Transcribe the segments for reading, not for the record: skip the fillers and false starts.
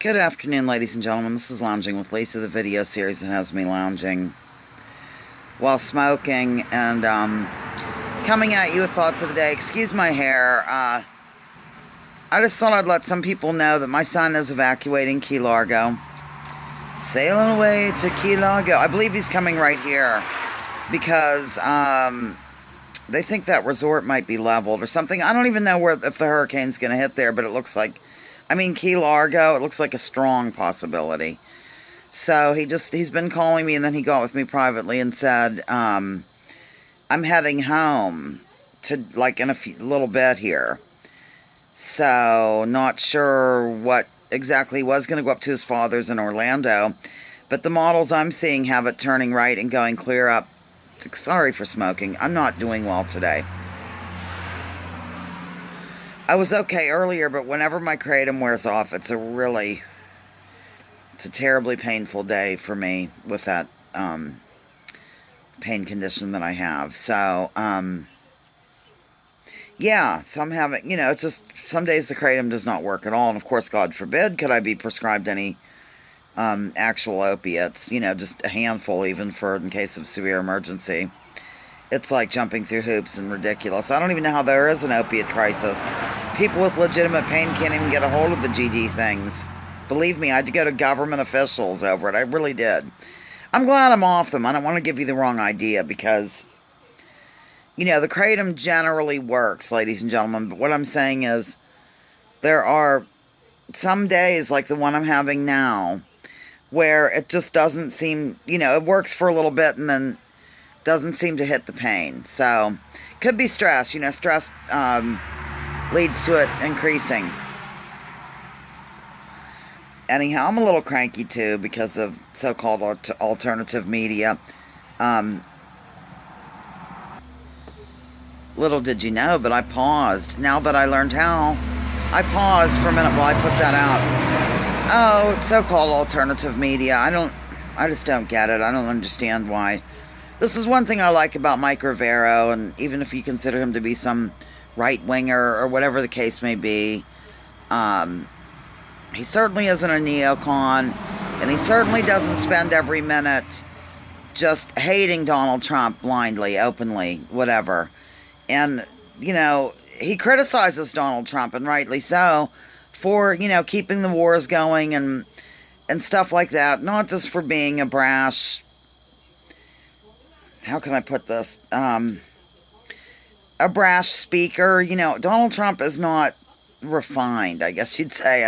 Good afternoon, ladies and gentlemen. This is Lounging with Lisa, the video series that has me lounging while smoking and coming at you with thoughts of the day. Excuse my hair. I just thought I'd let some people know that my son is evacuating Key Largo. Sailing away to Key Largo. I believe he's coming right here because they think that resort might be leveled or something. I don't even know if the hurricane's going to hit there, but it looks like, Key Largo, it looks like a strong possibility. So he's been calling me, and then he got with me privately and said, I'm heading home to, in a little bit here. So, not sure what exactly he was going to go up to his father's in Orlando. But the models I'm seeing have it turning right and going clear up. Sorry for smoking. I'm not doing well today. I was okay earlier, but whenever my kratom wears off, it's a terribly painful day for me with that pain condition that I have. So, yeah, so I'm having, it's just, some days the kratom does not work at all. And of course, God forbid, could I be prescribed any actual opiates, just a handful even in case of severe emergency. It's like jumping through hoops and ridiculous. I don't even know how there is an opiate crisis. People with legitimate pain can't even get a hold of the GD things. Believe me, I had to go to government officials over it. I really did. I'm glad I'm off them. I don't want to give you the wrong idea because, the kratom generally works, ladies and gentlemen. But what I'm saying is there are some days like the one I'm having now where it just doesn't seem, it works for a little bit and then doesn't seem to hit the pain. So, could be stress. Stress leads to it increasing. Anyhow, I'm a little cranky too because of so-called alternative media. Little did you know, but I paused. Now that I learned how, I paused for a minute while I put that out. Oh, it's so-called alternative media. I just don't get it. I don't understand why. This is one thing I like about Mike Rivero, and even if you consider him to be some right-winger or whatever the case may be, he certainly isn't a neocon, and he certainly doesn't spend every minute just hating Donald Trump blindly, openly, whatever. And, he criticizes Donald Trump, and rightly so, for, keeping the wars going and stuff like that, not just for being a brash, how can I put this, a brash speaker. Donald Trump is not refined, I guess you'd say.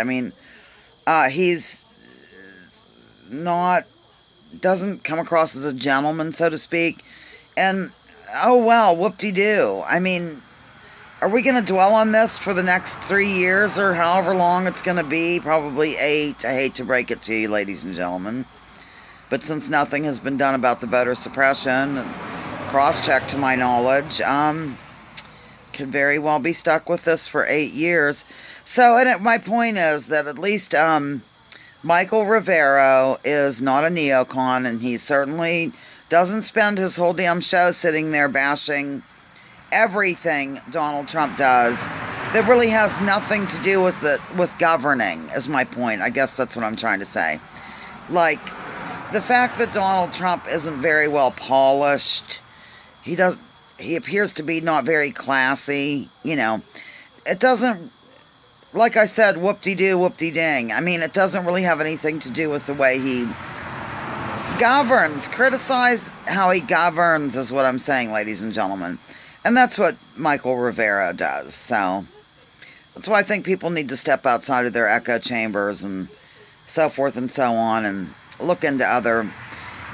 He's doesn't come across as a gentleman, so to speak. And, oh well, whoop-de-doo. Are we going to dwell on this for the next 3 years or however long it's going to be? Probably 8. I hate to break it to you, ladies and gentlemen. But since nothing has been done about the voter suppression, cross-check to my knowledge, could very well be stuck with this for 8 years. So, my point is that at least Michael Rivero is not a neocon, and he certainly doesn't spend his whole damn show sitting there bashing everything Donald Trump does that really has nothing to do with governing, is my point. I guess that's what I'm trying to say. The fact that Donald Trump isn't very well polished, he appears to be not very classy, it doesn't, like I said, whoop-de-doo, whoop-de-ding. It doesn't really have anything to do with the way he governs. Criticize how he governs is what I'm saying, ladies and gentlemen. And that's what Michael Rivera does. So, that's why I think people need to step outside of their echo chambers and so forth and so on and look into other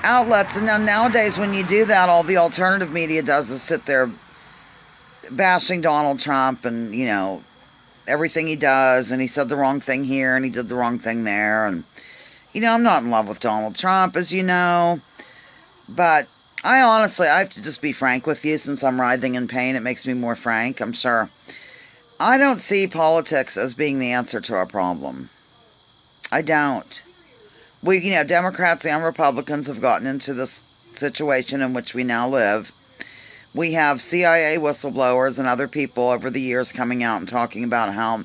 outlets. And nowadays, when you do that, all the alternative media does is sit there bashing Donald Trump and, everything he does. And he said the wrong thing here and he did the wrong thing there. And, I'm not in love with Donald Trump, as you know. But I have to just be frank with you since I'm writhing in pain. It makes me more frank, I'm sure. I don't see politics as being the answer to our problem. I don't. We, Democrats and Republicans have gotten into this situation in which we now live. We have CIA whistleblowers and other people over the years coming out and talking about how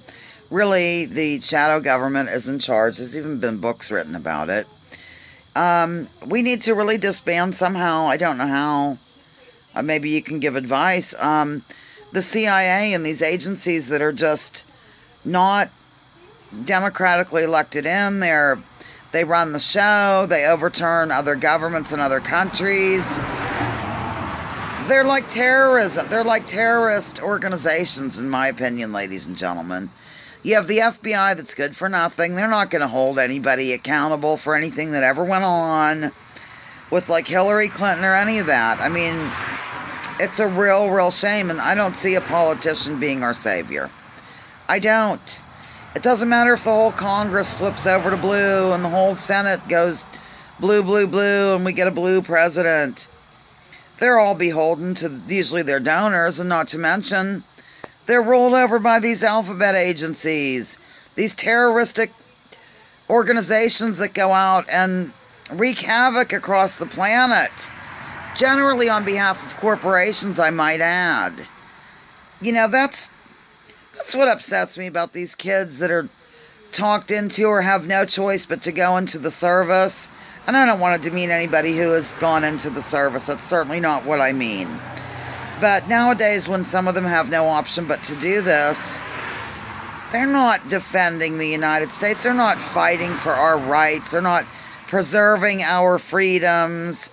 really the shadow government is in charge. There's even been books written about it. We need to really disband somehow. I don't know how. Maybe you can give advice. The CIA and these agencies that are just not democratically elected in. They run the show. They overturn other governments in other countries. They're like terrorism. They're like terrorist organizations, in my opinion, ladies and gentlemen. You have the FBI that's good for nothing. They're not going to hold anybody accountable for anything that ever went on with like Hillary Clinton or any of that. I mean, it's a real shame, and I don't see a politician being our savior. I don't. It doesn't matter if the whole Congress flips over to blue and the whole Senate goes blue, and we get a blue president. They're all beholden to usually their donors, and not to mention, they're rolled over by these alphabet agencies, these terroristic organizations that go out and wreak havoc across the planet. Generally on behalf of corporations, I might add. You know, that's what upsets me about these kids that are talked into or have no choice but to go into the service. And I don't want to demean anybody who has gone into the service. That's certainly not what I mean. But nowadays, when some of them have no option but to do this, they're not defending the United States. They're not fighting for our rights. They're not preserving our freedoms.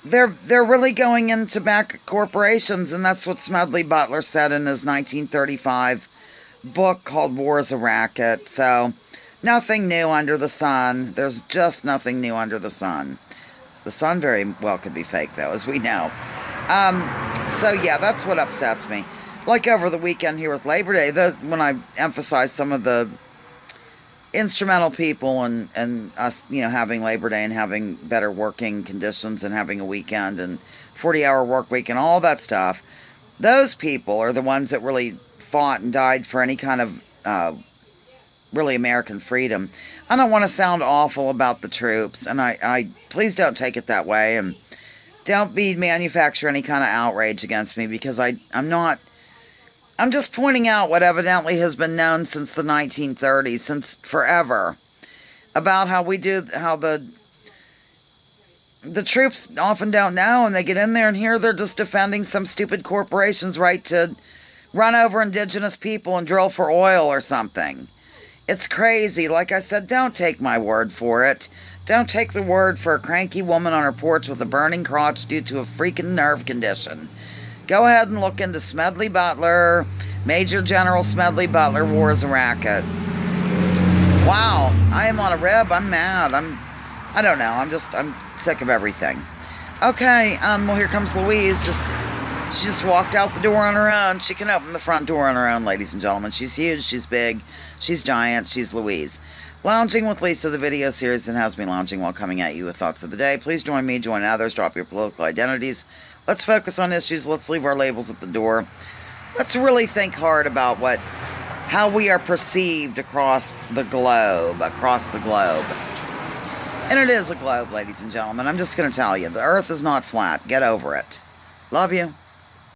They're really going in to back corporations, and that's what Smedley Butler said in his 1935 book called War is a Racket. So, nothing new under the sun. There's just nothing new under the sun. The sun very well could be fake, though, as we know. So yeah, that's what upsets me. Like over the weekend here with Labor Day, when I emphasized some of the instrumental people and us, you know, having Labor Day and having better working conditions and having a weekend and 40-hour work week and all that stuff, those people are the ones that really fought and died for any kind of really American freedom. I don't want to sound awful about the troops, and I please don't take it that way, and don't manufacture any kind of outrage against me, because I'm just pointing out what evidently has been known since the 1930s, since forever, about how the troops often don't know, and they get in there and here they're just defending some stupid corporation's right to run over indigenous people and drill for oil or something. It's crazy. Like I said, don't take my word for it. Don't take the word for a cranky woman on her porch with a burning crotch due to a freaking nerve condition. Go ahead and look into Smedley Butler, Major General Smedley Butler, War is a Racket. Wow, I am on a rib. I'm mad. I don't know. I'm sick of everything. Okay, well, here comes Louise. She just walked out the door on her own. She can open the front door on her own, ladies and gentlemen. She's huge, she's big, she's giant, she's Louise. Lounging with Lisa, the video series that has me lounging while coming at you with thoughts of the day. Please join me, join others, drop your political identities. Let's focus on issues. Let's leave our labels at the door. Let's really think hard about how we are perceived across the globe. And it is a globe, ladies and gentlemen. I'm just going to tell you, the earth is not flat. Get over it. Love you.